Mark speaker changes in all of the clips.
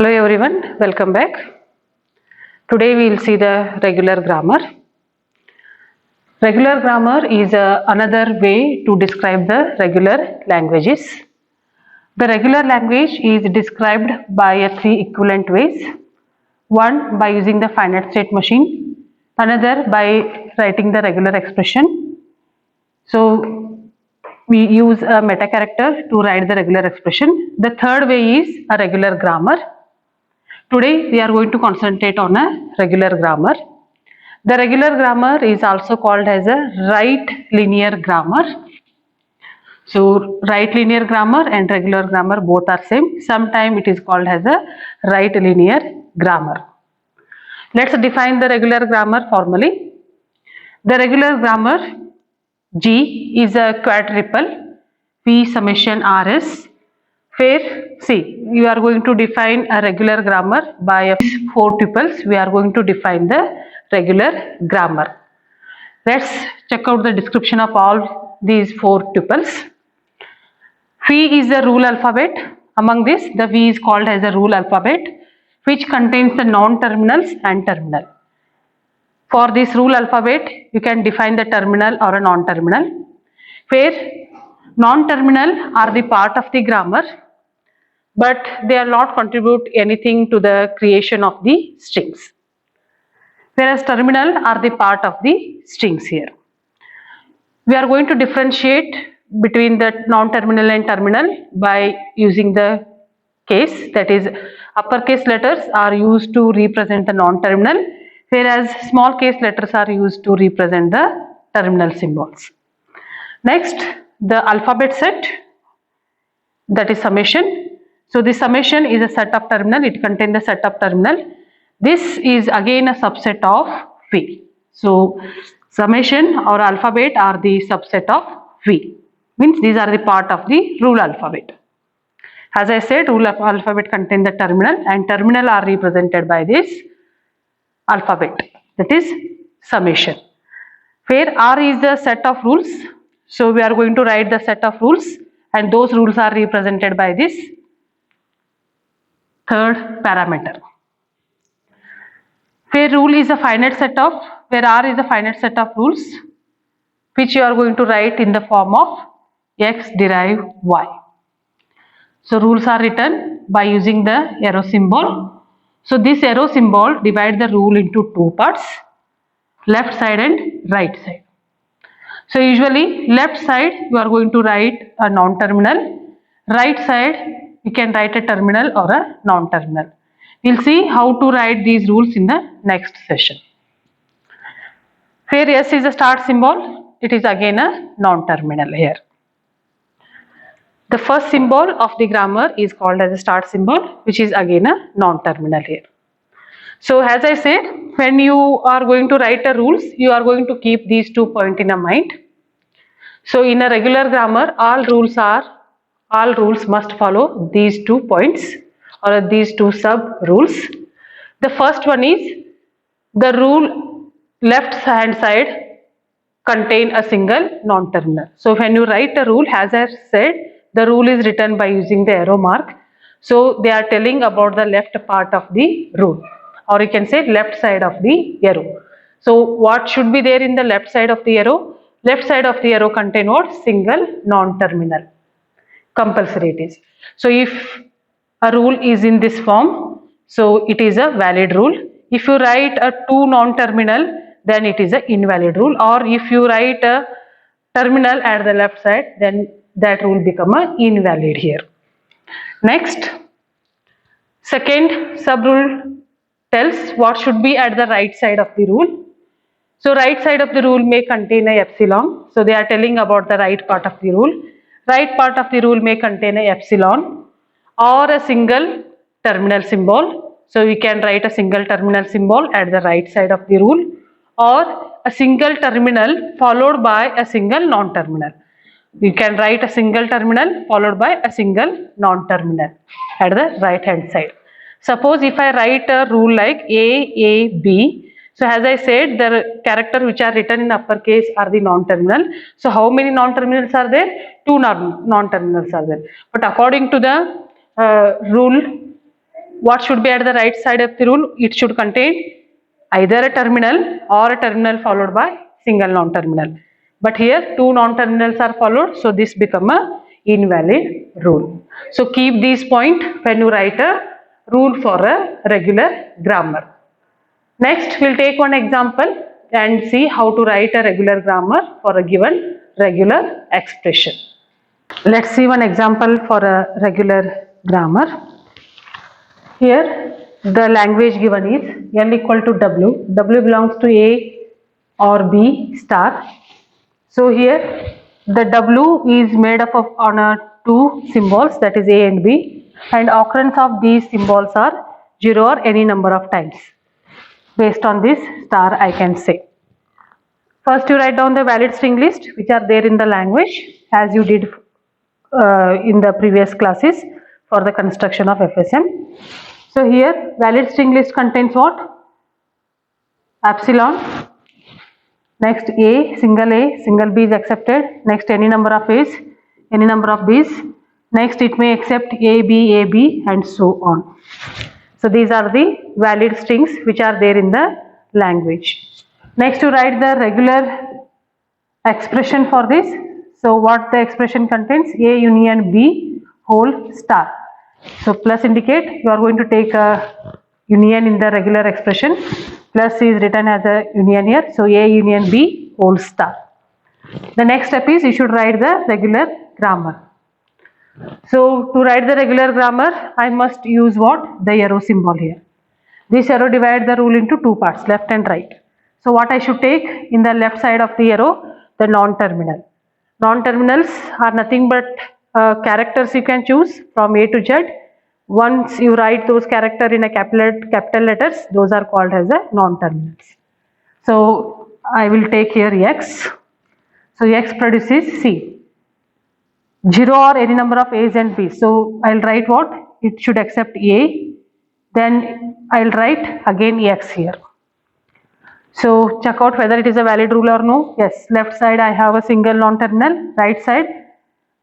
Speaker 1: Hello everyone, welcome back. Today we will see the regular grammar. Regular grammar is another way to describe the regular languages. The regular language is described by three equivalent ways. One by using the finite state machine, another by writing the regular expression. So we use a meta character to write the regular expression. The third way is a regular grammar. Today we are going to concentrate on a regular grammar. The regular grammar is also called as a right linear grammar. So right linear grammar and regular grammar both are same. Sometimes it is called as a right linear grammar. Let's define the regular grammar formally. The regular grammar G is a quadruple P summation RS where see you are going to define a regular grammar by four tuples. We are going to define the regular grammar. Let's check out the description of all these four tuples. V is the rule alphabet. Among this, the V is called as a rule alphabet, which contains the non-terminals and terminal. For this rule alphabet, you can define the terminal or a non-terminal, where non-terminal are the part of the grammar, but they are not contribute anything to the creation of the strings. Whereas terminal are the part of the strings here. We are going to differentiate between the non-terminal and terminal by using the case, that is uppercase letters are used to represent the non-terminal, whereas small case letters are used to represent the terminal symbols. Next, the alphabet set, that is summation. So the summation is a set of terminal, it contains the set of terminal. This is again a subset of V. So summation or alphabet are the subset of V, means these are the part of the rule alphabet. As I said, rule of alphabet contain the terminal and terminal are represented by this alphabet, that is summation. Where R is the set of rules, so we are going to write the set of rules and those rules are represented by this third parameter. Where rule is a finite set of, where R is a finite set of rules, which you are going to write in the form of X derive Y. So rules are written by using the arrow symbol. So this arrow symbol divides the rule into two parts, left side and right side. So usually left side you are going to write a non-terminal, right side you can write a terminal or a non-terminal. We'll see how to write these rules in the next session. Where S is a start symbol, it is again a non-terminal here. The first symbol of the grammar is called as a start symbol, which is again a non-terminal here. So as I said, when you are going to write the rules, you are going to keep these 2 points in a mind. So in a regular grammar, all rules must follow these 2 points or these 2 sub rules. The first one is the rule left hand side contain a single non-terminal. So when you write a rule, as I said, the rule is written by using the arrow mark. So they are telling about the left part of the rule, or you can say left side of the arrow. So what should be there in the left side of the arrow? Left side of the arrow contain what? Single non-terminal. Compulsory it is. So if a rule is in this form, so it is a valid rule. If you write a 2 non-terminal, then it is an invalid rule, or if you write a terminal at the left side, then that rule become a invalid here. Next, second sub rule tells what should be at the right side of the rule. So right side of the rule may contain a epsilon. So they are telling about the right part of the rule. Right part of the rule may contain a epsilon or a single terminal symbol. So we can write a single terminal symbol at the right side of the rule, or a single terminal followed by a single non-terminal. You can write a single terminal followed by a single non-terminal at the right hand side. Suppose if I write a rule like A, B, so as I said, the characters which are written in uppercase are the non-terminal. So how many non-terminals are there? 2 non-terminals are there. But according to the rule what should be at the right side of the rule? It should contain either a terminal or a terminal followed by single non-terminal. But here two non-terminals are followed, so this become a invalid rule. So keep these point when you write a rule for a regular grammar. Next, we'll take one example and see how to write a regular grammar for a given regular expression. Let's see one example for a regular grammar. Here, the language given is L equal to W. W belongs to A or B star. So here, the W is made up of two symbols, that is A and B, and occurrence of these symbols are 0 or any number of times. Based on this star, I can say. First, you write down the valid string list which are there in the language as you did in the previous classes for the construction of FSM. So here, valid string list contains what? Epsilon. Next A, single B is accepted. Next any number of A's, any number of B's. Next it may accept A, B, and so on. So these are the valid strings which are there in the language. Next you write the regular expression for this. So what the expression contains? A union B whole star. So plus indicate you are going to take a union in the regular expression. Plus is written as a union here. So A union B whole star. The next step is you should write the regular grammar. So to write the regular grammar, I must use what? The arrow symbol here. This arrow divides the rule into two parts, left and right. So what I should take in the left side of the arrow? The non-terminal. Non-terminals are nothing but characters you can choose from A to Z. Once you write those characters in a capital letters, those are called as a non-terminals. So I will take here X. So X produces C. 0 or any number of A's and B's. So I'll write what? It should accept A. Then I'll write again X here. So check out whether it is a valid rule or no. Yes, left side I have a single non-terminal. Right side,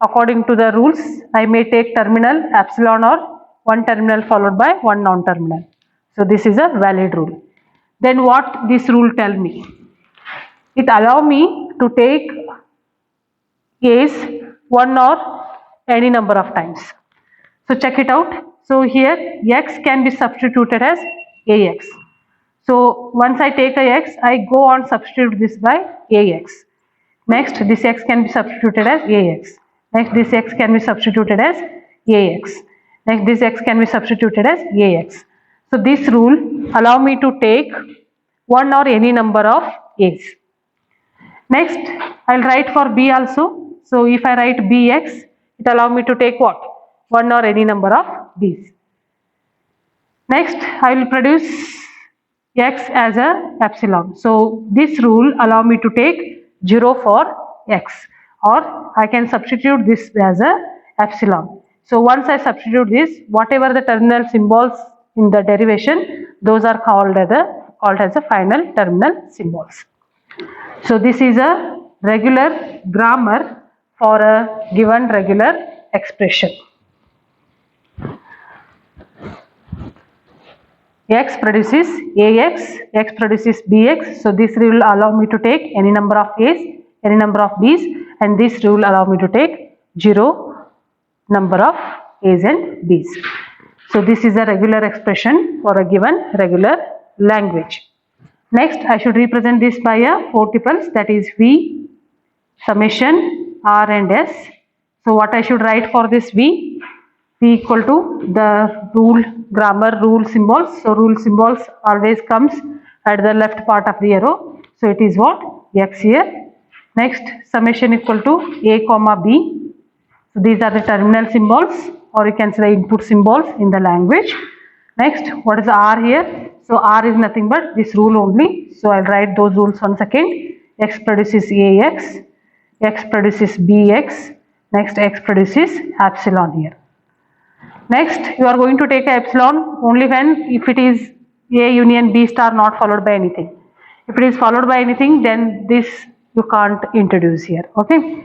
Speaker 1: according to the rules, I may take terminal epsilon or one terminal followed by one non-terminal. So this is a valid rule. Then what this rule tell me? It allow me to take A's one or any number of times. So check it out. So here X can be substituted as AX. So once I take a X, I go on substitute this by AX. Next this X can be substituted as AX. Next this X can be substituted as AX. Next this X can be substituted as AX. So this rule allow me to take one or any number of A's. Next I'll write for B also. So if I write Bx, it allow me to take what? One or any number of B's. Next I will produce X as a epsilon. So this rule allow me to take 0 for X, or I can substitute this as a epsilon. So once I substitute this, whatever the terminal symbols in the derivation, those are called as the final terminal symbols. So this is a regular grammar for a given regular expression. X produces AX, X produces BX. So this rule allow me to take any number of A's, any number of B's, and this rule allow me to take 0 number of A's and B's. So this is a regular expression for a given regular language. Next I should represent this by a 4 tuples, that is V, summation, R and S. So what I should write for this V? V equal to the grammar rule symbols. So rule symbols always comes at the left part of the arrow. So it is what? X here. Next summation equal to A comma B. So these are the terminal symbols, or you can say the input symbols in the language. Next, what is R here? So R is nothing but this rule only. So I'll write those rules once again. X produces AX, X produces BX, next X produces epsilon here. Next, you are going to take a epsilon only if it is A union B star not followed by anything. If it is followed by anything, then this you can't introduce here. Okay,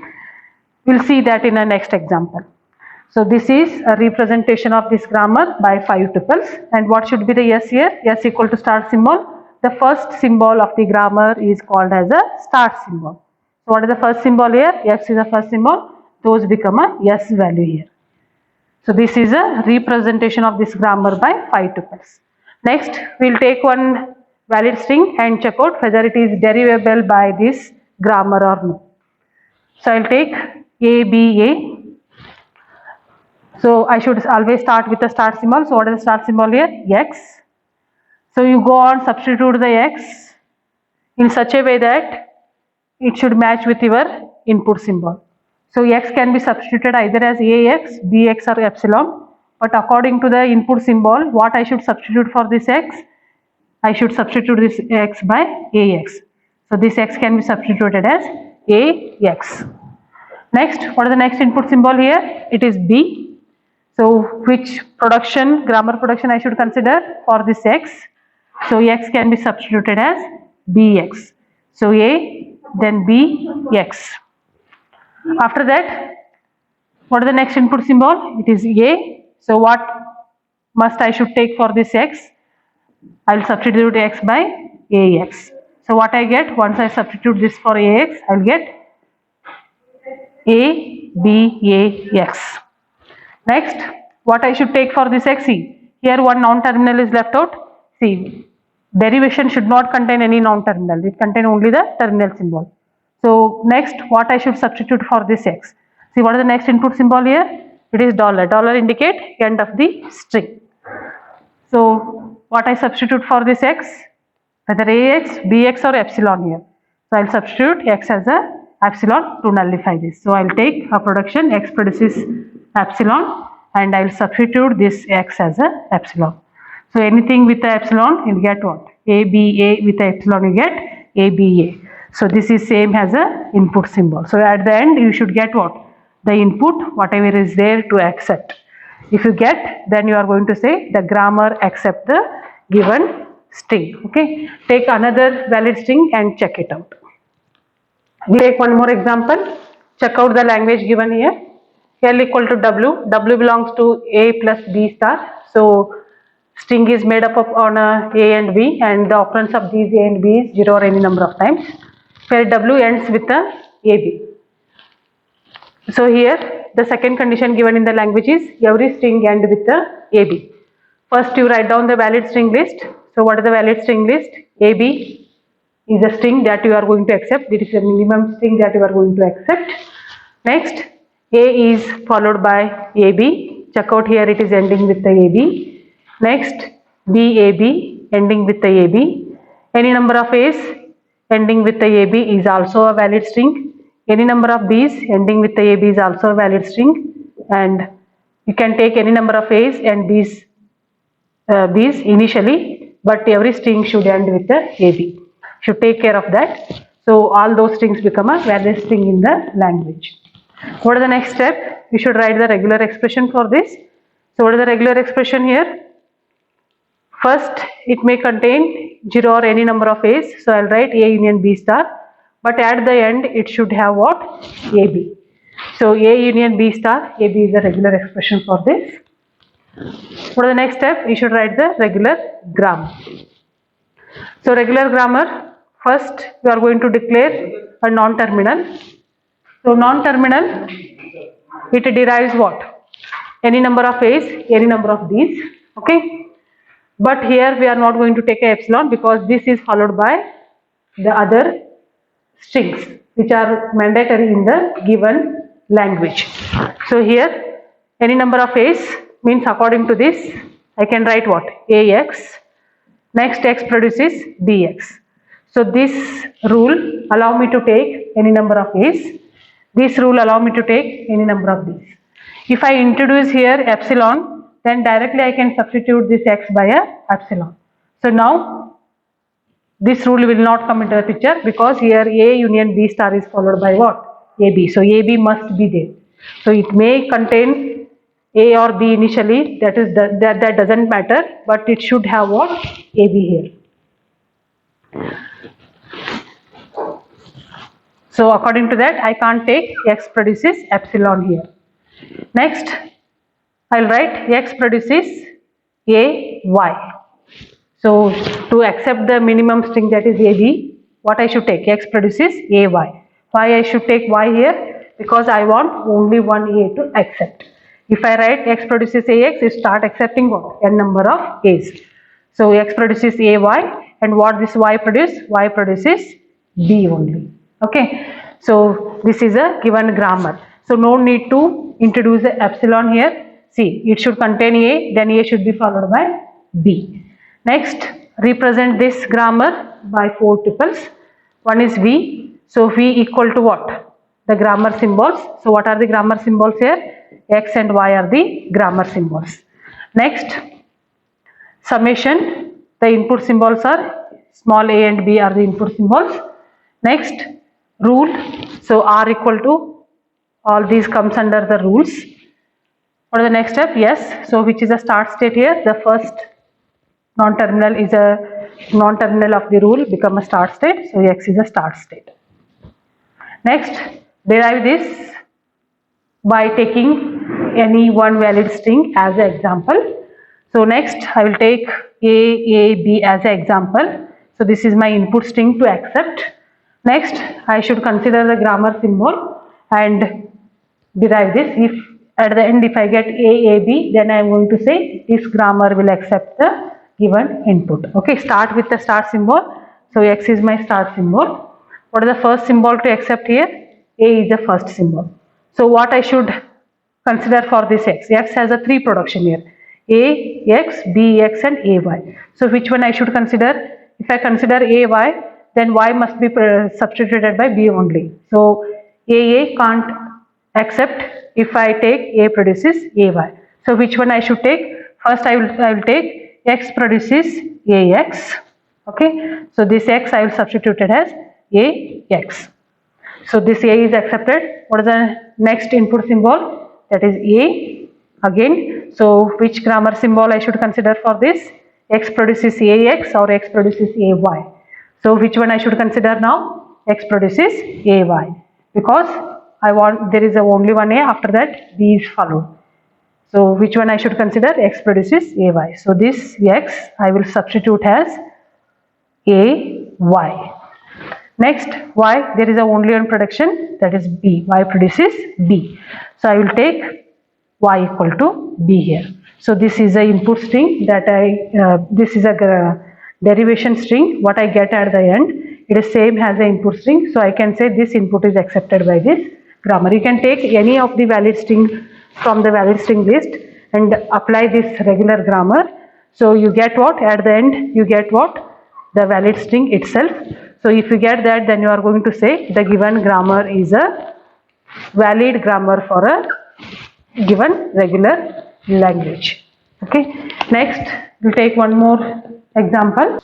Speaker 1: we'll see that in the next example. So this is a representation of this grammar by 5 tuples. And what should be the S here? S equal to start symbol. The first symbol of the grammar is called as a start symbol. So what is the first symbol here? X is the first symbol. Those become a S value here. So this is a representation of this grammar by 5 tuples. Next, we will take one valid string and check out whether it is derivable by this grammar or no. So I will take ABA. So I should always start with the start symbol. So what is the start symbol here? X. So you go on substitute the X in such a way that it should match with your input symbol. So X can be substituted either as AX, BX or epsilon. But according to the input symbol, what I should substitute for this X? I should substitute this X by AX. So this X can be substituted as AX. Next, what is the next input symbol here? It is B. So which grammar production I should consider for this X? So X can be substituted as BX. So A, then B, X. After that, what is the next input symbol? It is A. So what must I should take for this X? I will substitute X by AX. So what I get once I substitute this for AX, I will get A, B, A, X. Next, what I should take for this X? See, here one non-terminal is left out. See, derivation should not contain any non-terminal. It contains only the terminal symbol. So next, what I should substitute for this X? See, what is the next input symbol here? It is dollar. Dollar indicate end of the string. So what I substitute for this X? Whether AX, BX or epsilon here. So I will substitute X as a epsilon to nullify this. So I will take a production X produces epsilon and I will substitute this X as a epsilon. So anything with the epsilon you get what? ABA with the epsilon you get ABA. So this is same as a input symbol. So at the end you should get what? The input whatever is there to accept. If you get, then you are going to say the grammar accept the given string. Okay. Take another valid string and check it out. We take one more example. Check out the language given here. L equal to W. W belongs to A plus B star. So string is made up of on A and B, and the occurrence of these A and B is 0 or any number of times, where W ends with the AB. So here the second condition given in the language is every string end with the AB. First you write down the valid string list. So what is the valid string list? AB is a string that you are going to accept. This is a minimum string that you are going to accept. Next, A is followed by AB. Check out here it is ending with the AB. Next, BAB ending with the AB. Any number of A's ending with the AB is also a valid string. Any number of B's ending with the AB is also a valid string. And you can take any number of A's and B's initially, but every string should end with the AB. Should take care of that. So all those strings become a valid string in the language. What is the next step? You should write the regular expression for this. So what is the regular expression here? First, it may contain 0 or any number of A's. So I will write A union B star. But at the end, it should have what? AB. So A union B star, AB is the regular expression for this. What is the next step? You should write the regular grammar. So regular grammar, first you are going to declare a non-terminal. So non-terminal, it derives what? Any number of A's, any number of B's. Okay. But here we are not going to take a epsilon because this is followed by the other strings which are mandatory in the given language. So here any number of A's means according to this I can write what? AX. Next X produces BX. So this rule allow me to take any number of A's. This rule allow me to take any number of B's. If I introduce here epsilon, then directly I can substitute this X by a epsilon. So now this rule will not come into the picture because here A union B star is followed by what? AB. So AB must be there. So it may contain A or B initially, that doesn't matter, but it should have what? AB here. So according to that I can't take X produces epsilon here. Next, I'll write x produces a y. So to accept the minimum string, that is AB, what I should take? X produces a y. Why I should take y here? Because I want only one a to accept. If I write x produces ax, it start accepting what? N number of a's. So x produces a y, and what this y produce? Y produces b only. Okay. So this is a given grammar. So no need to introduce the epsilon here. See, it should contain a, then a should be followed by b. Next, represent this grammar by 4 tuples. One is V. So V equal to what? The grammar symbols. So what are the grammar symbols here? X and Y are the grammar symbols. Next, summation. The input symbols are small a and b are the input symbols. Next, rule. So R equal to, all these comes under the rules. What is the next step? Yes. So which is a start state here? The first non-terminal is a non-terminal of the rule, become a start state. So x is a start state. Next, derive this by taking any one valid string as an example. So next, I will take a, b as an example. So this is my input string to accept. Next, I should consider the grammar symbol and derive this. If at the end, if I get a, b, then I am going to say this grammar will accept the given input. Okay, start with the start symbol. So x is my start symbol. What is the first symbol to accept here? A is the first symbol. So what I should consider for this x? X has a 3 production here. A, x, b, x and a, y. So which one I should consider? If I consider a, y, then y must be substituted by b only. So a can't accept if I take a produces a, y. So which one I should take? First I will take x produces ax. Okay, so this x I will substitute it as ax. So this a is accepted. What is the next input symbol? That is a again. So which grammar symbol I should consider for this? X produces ax or x produces ay. So which one I should consider now? X produces ay, because I want, there is only one a, after that b is followed. So which one I should consider? X produces ay. So this x I will substitute as ay. Next, y, there is only one production, that is b. Y produces b. So I will take y equal to b here. So this is a input string that this is a derivation string. What I get at the end, it is same as the input string. So I can say this input is accepted by this grammar. You can take any of the valid string from the valid string list and apply this regular grammar. So you get what? At the end, you get what? The valid string itself. So if you get that, then you are going to say the given grammar is a valid grammar for a given regular language. Okay. Next, we'll take one more example.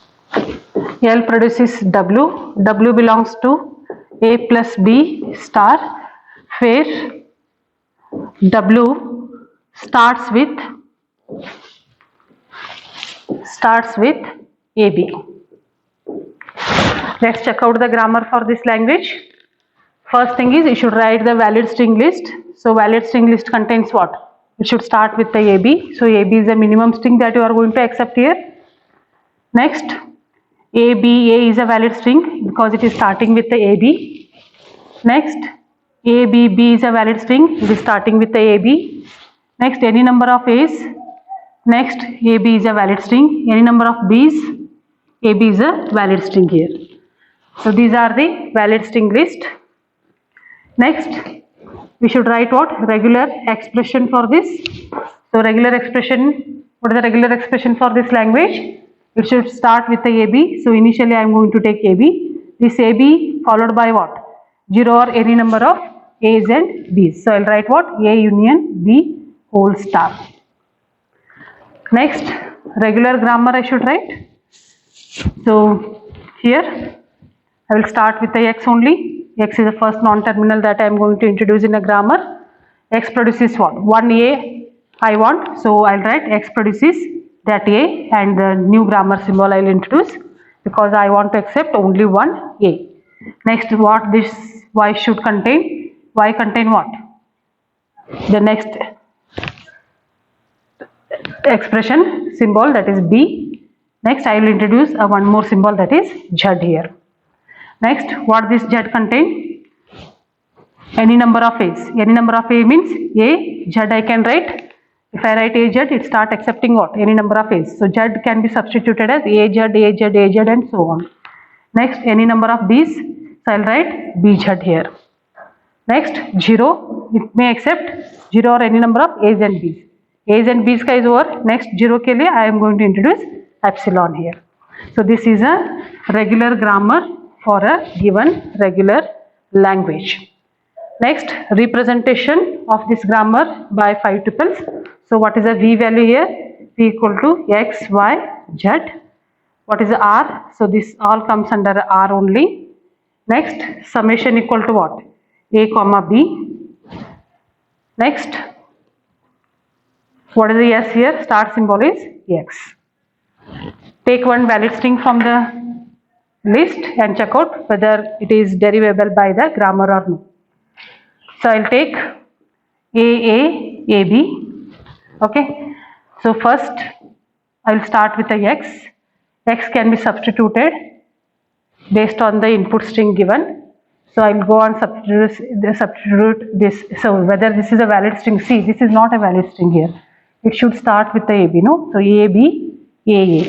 Speaker 1: L produces W. W belongs to A plus B star, where W starts with AB. Let's check out the grammar for this language. First thing is, you should write the valid string list. So valid string list contains what? It should start with the AB. So AB is the minimum string that you are going to accept here. Next, ABA is a valid string because it is starting with the AB. Next, ABB is a valid string. It is starting with the AB. Next, any number of A's. Next, AB is a valid string. Any number of B's. AB is a valid string here. So these are the valid string list. Next, we should write what? Regular expression for this. So regular expression, what is the regular expression for this language? It should start with the AB. So initially I am going to take AB. This AB followed by what? 0 or any number of A's and B's. So I will write what? A union B whole star. Next, regular grammar I should write. So here I will start with the x only. X is the first non-terminal that I am going to introduce in a grammar. X produces what? 1a I want. So I will write x produces that a, and the new grammar symbol I will introduce because I want to accept only one a. Next, what this y should contain? Y contain what? The next expression symbol, that is B. Next I will introduce one more symbol, that is Z here. Next, what this Z contain? Any number of A's. Any number of A means A, Z I can write. If I write AZ, it start accepting what? Any number of A's. So Z can be substituted as AZ, AZ, AZ and so on. Next, any number of B's. So I will write BZ here. Next, 0, it may accept 0 or any number of A's and B's. A's and B's का is over. Next 0 के लिए I am going to introduce epsilon here. So this is a regular grammar for a given regular language. Next, representation of this grammar by 5 tuples. So what is the V value here? V equal to X, Y, Z. What is the R? So this all comes under R only. Next, summation equal to what? A comma B. Next, what is the S here? Start symbol is X. Take one valid string from the list and check out whether it is derivable by the grammar or no. So I will take AB. Okay. So first I will start with the X. X can be substituted based on the input string given. So I will go on substitute this. So whether this is a valid string, see this is not a valid string here. It should start with the AB, no? So AB, AA.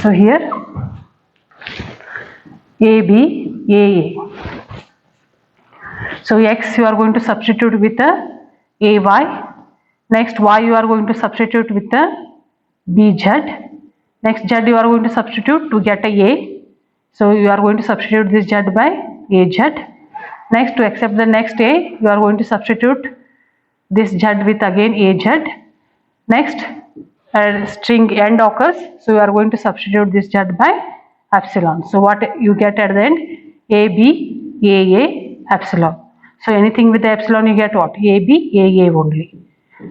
Speaker 1: So here AB, AA. So X you are going to substitute with the AY. Next Y you are going to substitute with the BZ. Next Z you are going to substitute to get a A. So you are going to substitute this Z by AZ. Next, to accept the next A, you are going to substitute this Z with again AZ. Next, a string end occurs, so you are going to substitute this Z by epsilon. So what you get at the end? AB, AA, epsilon. So anything with the epsilon you get what? AB, AA only.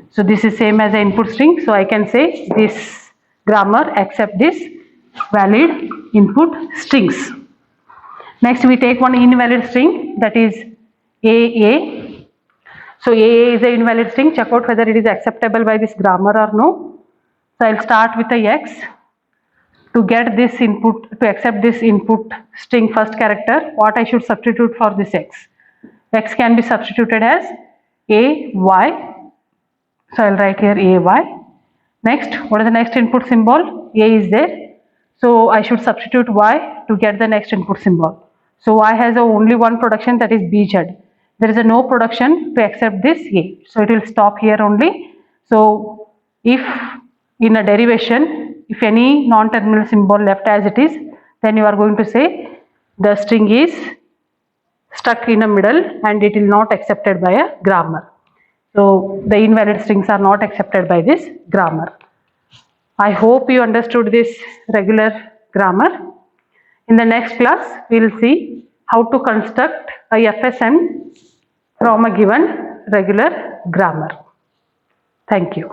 Speaker 1: So this is same as the input string. So I can say this grammar accept this valid input strings. Next we take one invalid string, that is AA. So AA is an invalid string. Check out whether it is acceptable by this grammar or no. So I will start with the X. To get this input, to accept this input string first character, what I should substitute for this X? X can be substituted as AY. So I will write here AY. Next, what is the next input symbol? A is there. So I should substitute Y to get the next input symbol. So Y has only one production, that is BZ. There is a no production to accept this A. So it will stop here only. So if in a derivation, if any non-terminal symbol left as it is, then you are going to say the string is stuck in the middle and it will not accepted by a grammar. So the invalid strings are not accepted by this grammar. I hope you understood this regular grammar. In the next class, we will see how to construct a FSN from a given regular grammar. Thank you.